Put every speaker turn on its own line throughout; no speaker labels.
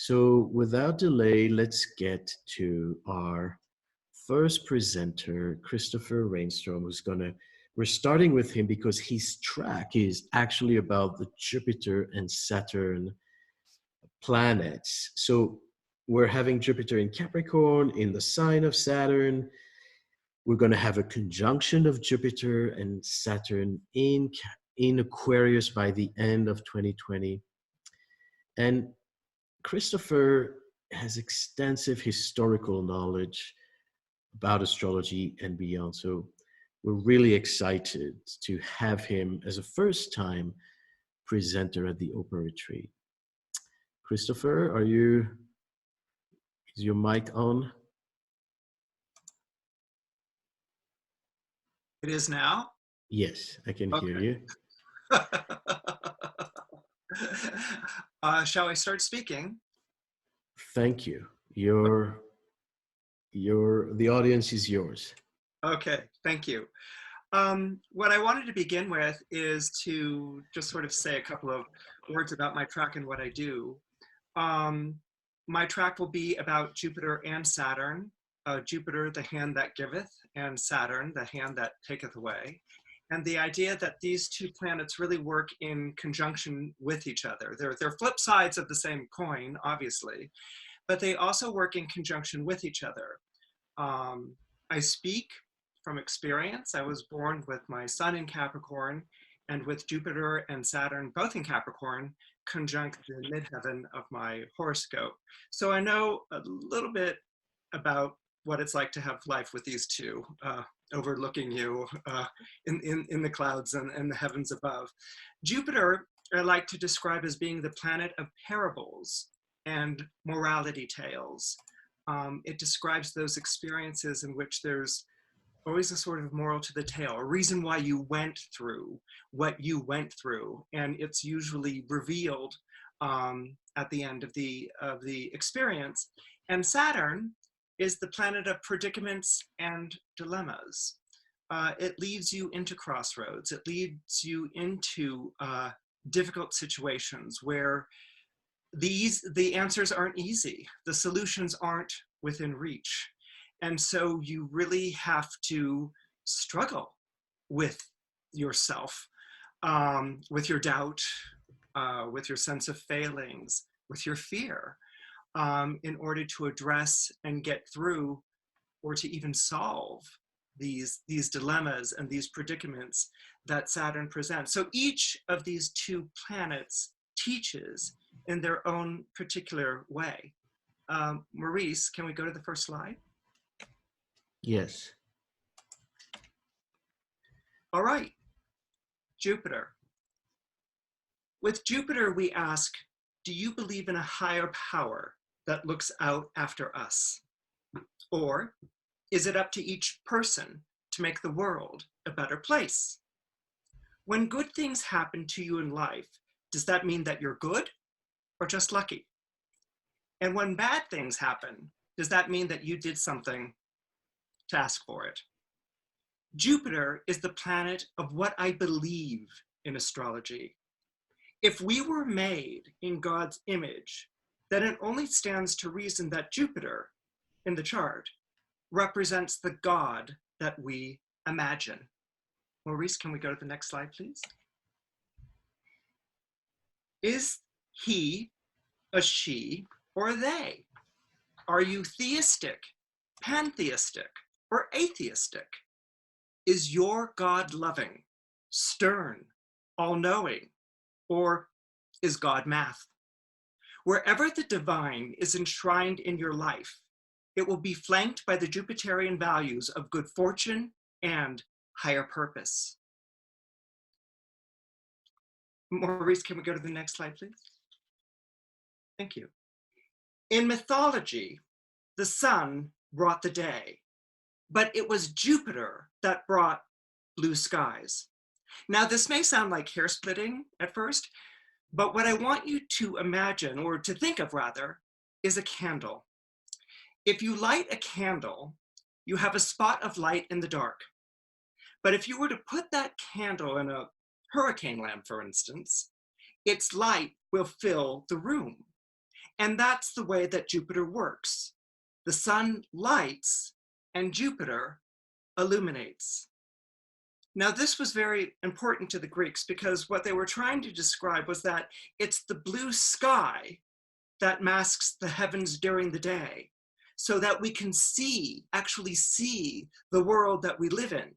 So without delay, let's get to our first presenter, Christopher Renstrom, we're starting with him because his track is actually about the Jupiter and Saturn planets. So we're having Jupiter in Capricorn in the sign of Saturn. We're going to have a conjunction of Jupiter and Saturn in Aquarius by the end of 2020. And Christopher has extensive historical knowledge about astrology and beyond. So we're really excited to have him as a first-time presenter at the OPA retreat. Christopher, is your mic on?
It is now?
Yes, I can hear you.
Shall I start speaking?
Thank you. The audience is yours.
Okay, thank you. What I wanted to begin with is to just sort of say a couple of words about my track and what I do. My track will be about Jupiter and Saturn. Jupiter, the hand that giveth, and Saturn, the hand that taketh away. And the idea that these two planets really work in conjunction with each other. They're flip sides of the same coin, obviously, but they also work in conjunction with each other. I speak from experience. I was born with my sun in Capricorn and with Jupiter and Saturn, both in Capricorn, conjunct the midheaven of my horoscope. So I know a little bit about what it's like to have life with these two overlooking you in the clouds and the heavens above. Jupiter, I like to describe as being the planet of parables and morality tales. It describes those experiences in which there's always a sort of moral to the tale, a reason why you went through what you went through, and it's usually revealed at the end of the experience. And Saturn is the planet of predicaments and dilemmas. It leads you into crossroads. It leads you into difficult situations where the answers aren't easy. The solutions aren't within reach. And so you really have to struggle with yourself, with your doubt, with your sense of failings, with your fear, in order to address and get through or to even solve these dilemmas and these predicaments that Saturn presents. So each of these two planets teaches in their own particular way. Maurice, can we go to the first slide?
Yes.
All right, Jupiter. With Jupiter, we ask, do you believe in a higher power that looks out after us? Or is it up to each person to make the world a better place? When good things happen to you in life, does that mean that you're good or just lucky? And when bad things happen, does that mean that you did something to ask for it? Jupiter is the planet of what I believe in astrology. If we were made in God's image, then it only stands to reason that Jupiter in the chart represents the God that we imagine. Maurice, can we go to the next slide, please? Is he, a she, or a they? Are you theistic, pantheistic, or atheistic? Is your God loving, stern, all-knowing, or is God math? Wherever the divine is enshrined in your life, it will be flanked by the Jupiterian values of good fortune and higher purpose. Maurice, can we go to the next slide, please? Thank you. In mythology, the sun brought the day, but it was Jupiter that brought blue skies. Now, this may sound like hair splitting at first, but what I want you to imagine, or to think of rather, is a candle. If you light a candle, you have a spot of light in the dark. But if you were to put that candle in a hurricane lamp, for instance, its light will fill the room. And that's the way that Jupiter works. The sun lights and Jupiter illuminates. Now, this was very important to the Greeks because what they were trying to describe was that it's the blue sky that masks the heavens during the day so that we can actually see the world that we live in.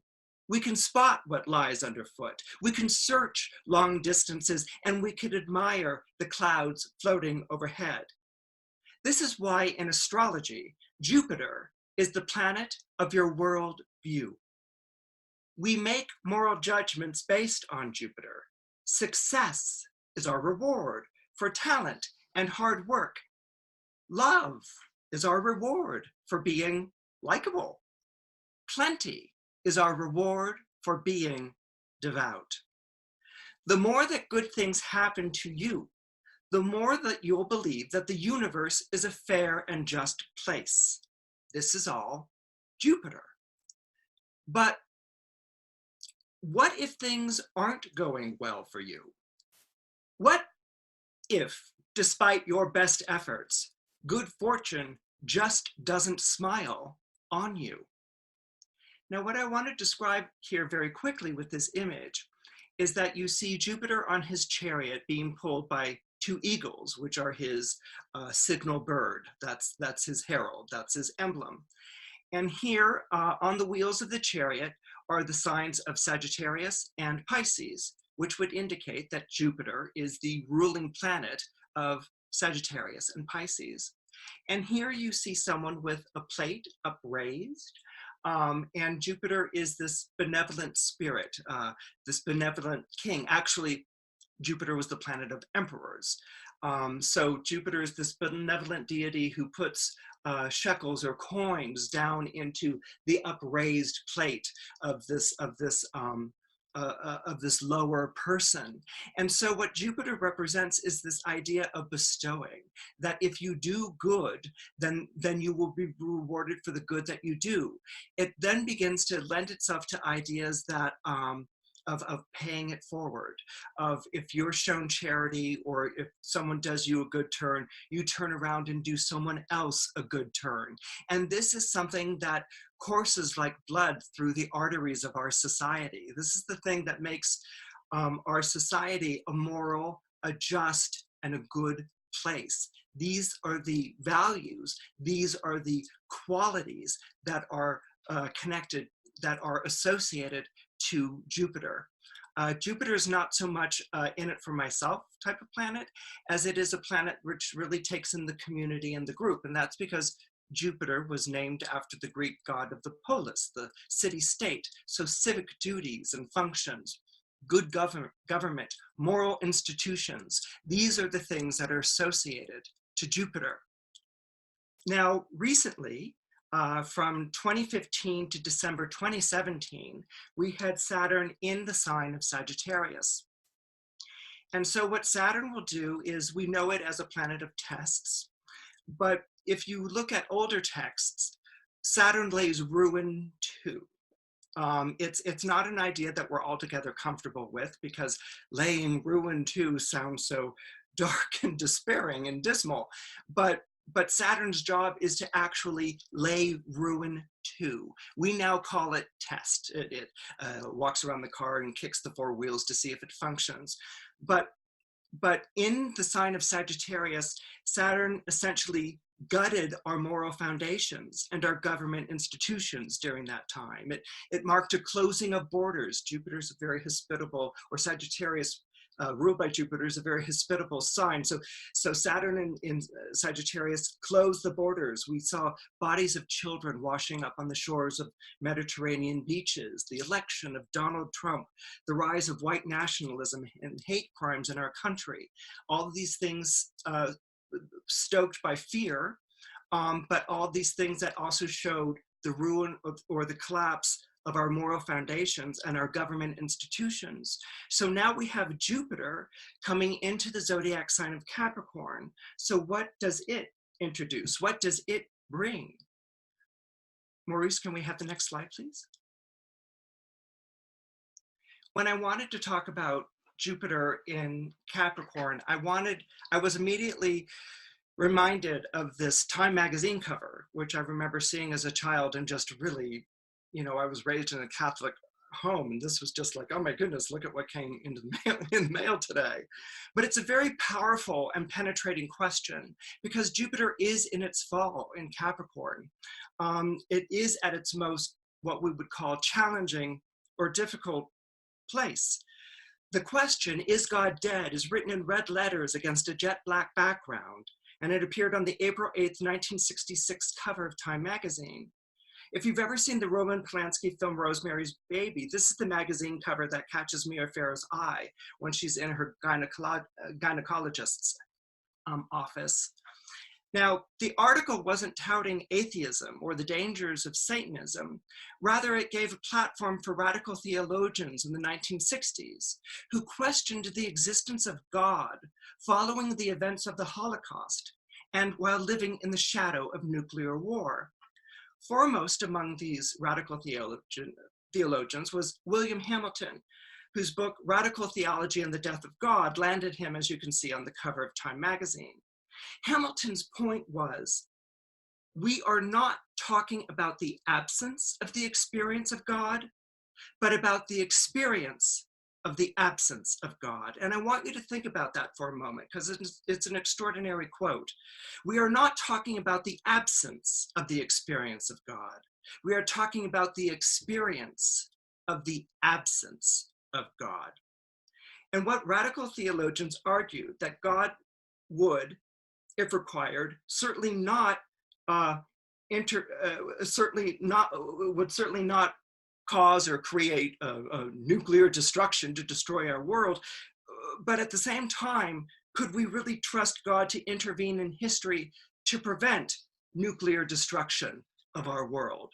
We can spot what lies underfoot. We can search long distances and we can admire the clouds floating overhead. This is why in astrology, Jupiter is the planet of your world view. We make moral judgments based on Jupiter. Success is our reward for talent and hard work. Love is our reward for being likable. Plenty is our reward for being devout. The more that good things happen to you, the more that you'll believe that the universe is a fair and just place. This is all Jupiter. But what if things aren't going well for you? What if, despite your best efforts, good fortune just doesn't smile on you? Now, what I want to describe here very quickly with this image is that you see Jupiter on his chariot being pulled by two eagles, which are his signal bird. That's his herald, that's his emblem. And here on the wheels of the chariot are the signs of Sagittarius and Pisces, which would indicate that Jupiter is the ruling planet of Sagittarius and Pisces. And here you see someone with a plate upraised, and Jupiter is this benevolent spirit, this benevolent king. Actually, Jupiter was the planet of emperors. So Jupiter is this benevolent deity who puts shekels or coins down into the upraised plate of this lower person. And so what Jupiter represents is this idea of bestowing, that if you do good, then you will be rewarded for the good that you do. It then begins to lend itself to ideas that of paying it forward, of if you're shown charity or if someone does you a good turn, you turn around and do someone else a good turn. And this is something that courses like blood through the arteries of our society. This is the thing that makes our society a moral, a just, and a good place. These are the values, these are the qualities that are connected, that are associated to Jupiter. Jupiter is not so much in it for myself type of planet, as it is a planet which really takes in the community and the group. And that's because Jupiter was named after the Greek god of the polis, the city-state. So civic duties and functions, good government, moral institutions, these are the things that are associated to Jupiter. Now, recently, from 2015 to December 2017, we had Saturn in the sign of Sagittarius. And so what Saturn will do is, we know it as a planet of tests, but if you look at older texts, Saturn lays ruin too. It's not an idea that we're altogether comfortable with, because laying ruin too sounds so dark and despairing and dismal, but Saturn's job is to actually lay ruin too. We now call it test. It walks around the car and kicks the four wheels to see if it functions. But in the sign of Sagittarius, Saturn essentially gutted our moral foundations and our government institutions during that time. It marked a closing of borders. Jupiter's a very hospitable, or Sagittarius, ruled by Jupiter, is a very hospitable sign. So Saturn in Sagittarius closed the borders. We saw bodies of children washing up on the shores of Mediterranean beaches, the election of Donald Trump, the rise of white nationalism and hate crimes in our country. All of these things stoked by fear, but all these things that also showed the ruin or the collapse of our moral foundations and our government institutions. So now we have Jupiter coming into the zodiac sign of Capricorn. So what does it introduce? What does it bring? Maurice, can we have the next slide, please? When I wanted to talk about Jupiter in Capricorn, I was immediately reminded of this Time magazine cover, which I remember seeing as a child and just really, I was raised in a Catholic home, and this was just like, oh my goodness, look at what came into the mail, in the mail today. But it's a very powerful and penetrating question because Jupiter is in its fall in Capricorn. It is at its most, what we would call challenging or difficult place. The question, is God dead, is written in red letters against a jet black background, and it appeared on the April 8th, 1966 cover of Time magazine. If you've ever seen the Roman Polanski film Rosemary's Baby, this is the magazine cover that catches Mia Farrow's eye when she's in her gynecologist's office. Now, the article wasn't touting atheism or the dangers of Satanism. Rather, it gave a platform for radical theologians in the 1960s who questioned the existence of God following the events of the Holocaust and while living in the shadow of nuclear war. Foremost among these radical theologians was William Hamilton, whose book Radical Theology and the Death of God landed him, as you can see on the cover of Time magazine. Hamilton's point was, we are not talking about the absence of the experience of God, but about the experience of the absence of God. And I want you to think about that for a moment, because it's an extraordinary quote. We are not talking about the absence of the experience of God. We are talking about the experience of the absence of God. And what radical theologians argued, that God would, if required, certainly not cause or create a nuclear destruction to destroy our world. But at the same time, could we really trust God to intervene in history to prevent nuclear destruction of our world?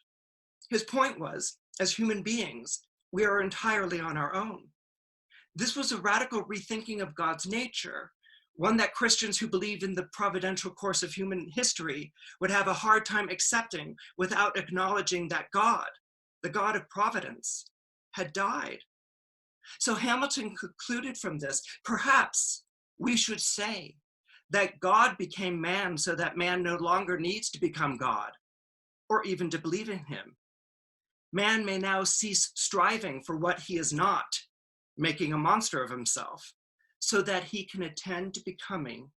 His point was, as human beings, we are entirely on our own. This was a radical rethinking of God's nature, one that Christians who believe in the providential course of human history would have a hard time accepting without acknowledging that God, the God of providence, had died. So Hamilton concluded from this, perhaps we should say that God became man so that man no longer needs to become God or even to believe in him. Man may now cease striving for what he is not, making a monster of himself, so that he can attend to becoming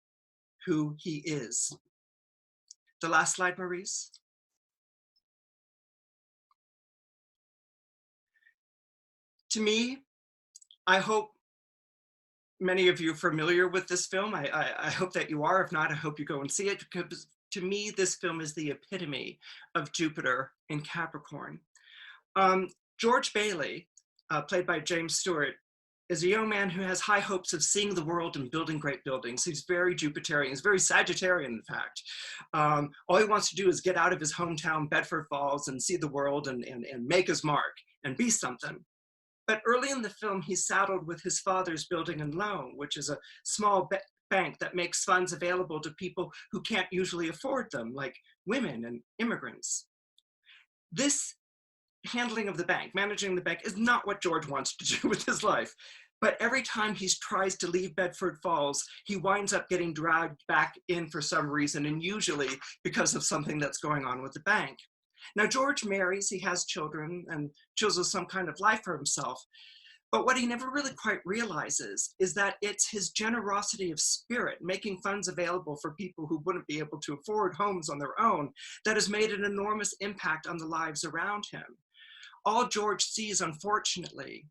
who he is. The last slide, Maurice. To me, I hope many of you are familiar with this film. I hope that you are. If not, I hope you go and see it, because to me, this film is the epitome of Jupiter in Capricorn. George Bailey, played by James Stewart, is a young man who has high hopes of seeing the world and building great buildings. He's very Jupiterian, he's very Sagittarian, in fact. All he wants to do is get out of his hometown, Bedford Falls, and see the world and make his mark and be something. But early in the film, he's saddled with his father's building and loan, which is a small bank that makes funds available to people who can't usually afford them, like women and immigrants. This handling of the bank, managing the bank, is not what George wants to do with his life. But every time he tries to leave Bedford Falls, he winds up getting dragged back in for some reason, and usually because of something that's going on with the bank. Now, George marries, he has children, and chooses some kind of life for himself. But what he never really quite realizes is that it's his generosity of spirit, making funds available for people who wouldn't be able to afford homes on their own, that has made an enormous impact on the lives around him. All George sees, unfortunately,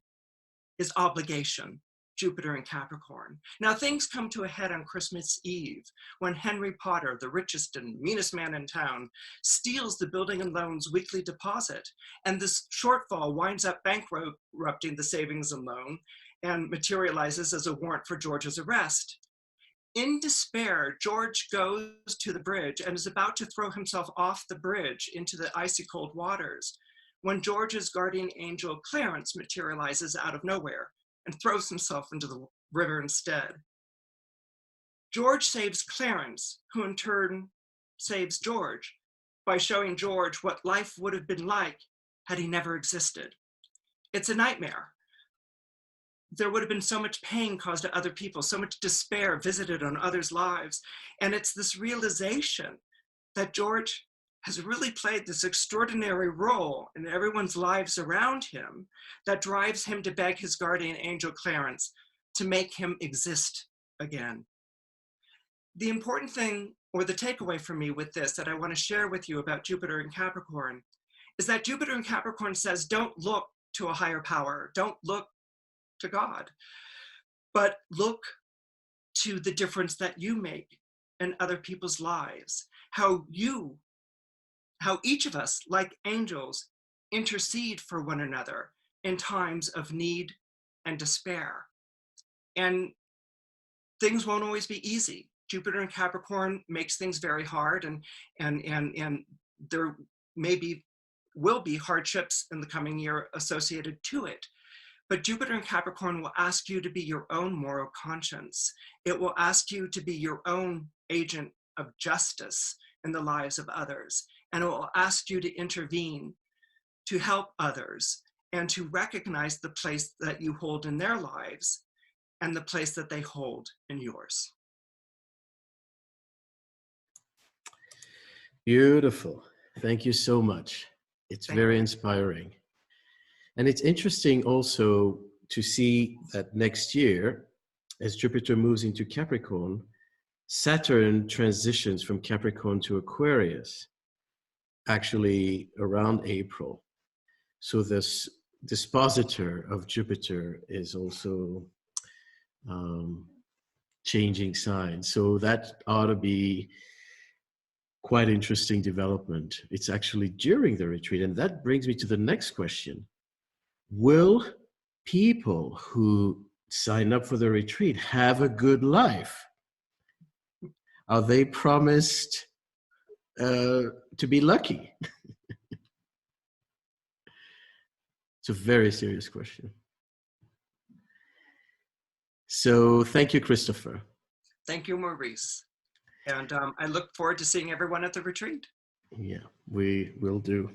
is obligation, Jupiter in Capricorn. Now, things come to a head on Christmas Eve when Henry Potter, the richest and meanest man in town, steals the building and loan's weekly deposit. And this shortfall winds up bankrupting the savings and loan and materializes as a warrant for George's arrest. In despair, George goes to the bridge and is about to throw himself off the bridge into the icy cold waters, when George's guardian angel Clarence materializes out of nowhere and throws himself into the river instead. George saves Clarence, who in turn saves George, by showing George what life would have been like had he never existed. It's a nightmare. there would have been so much pain caused to other people, so much despair visited on others' lives. And it's this realization that George has really played this extraordinary role in everyone's lives around him that drives him to beg his guardian angel Clarence to make him exist again. The important thing, or the takeaway for me with this that I want to share with you about Jupiter in Capricorn, is that Jupiter in Capricorn says, don't look to a higher power, don't look to God, but look to the difference that you make in other people's lives, how each of us, like angels, intercede for one another in times of need and despair. And things won't always be easy. Jupiter in Capricorn makes things very hard, and there will be hardships in the coming year associated to it. But Jupiter in Capricorn will ask you to be your own moral conscience. It will ask you to be your own agent of justice in the lives of others. And it will ask you to intervene, to help others, and to recognize the place that you hold in their lives and the place that they hold in yours.
Beautiful. Thank you so much. It's very inspiring. And it's interesting also to see that next year, as Jupiter moves into Capricorn, Saturn transitions from Capricorn to Aquarius, actually around April. So this dispositor of Jupiter is also changing signs. So that ought to be quite interesting development. It's actually during the retreat. And that brings me to the next question. Will people who sign up for the retreat have a good life? Are they promised to be lucky? It's a very serious question. So thank you, Christopher.
Thank you, Maurice. And I look forward to seeing everyone at the retreat.
Yeah, we will do.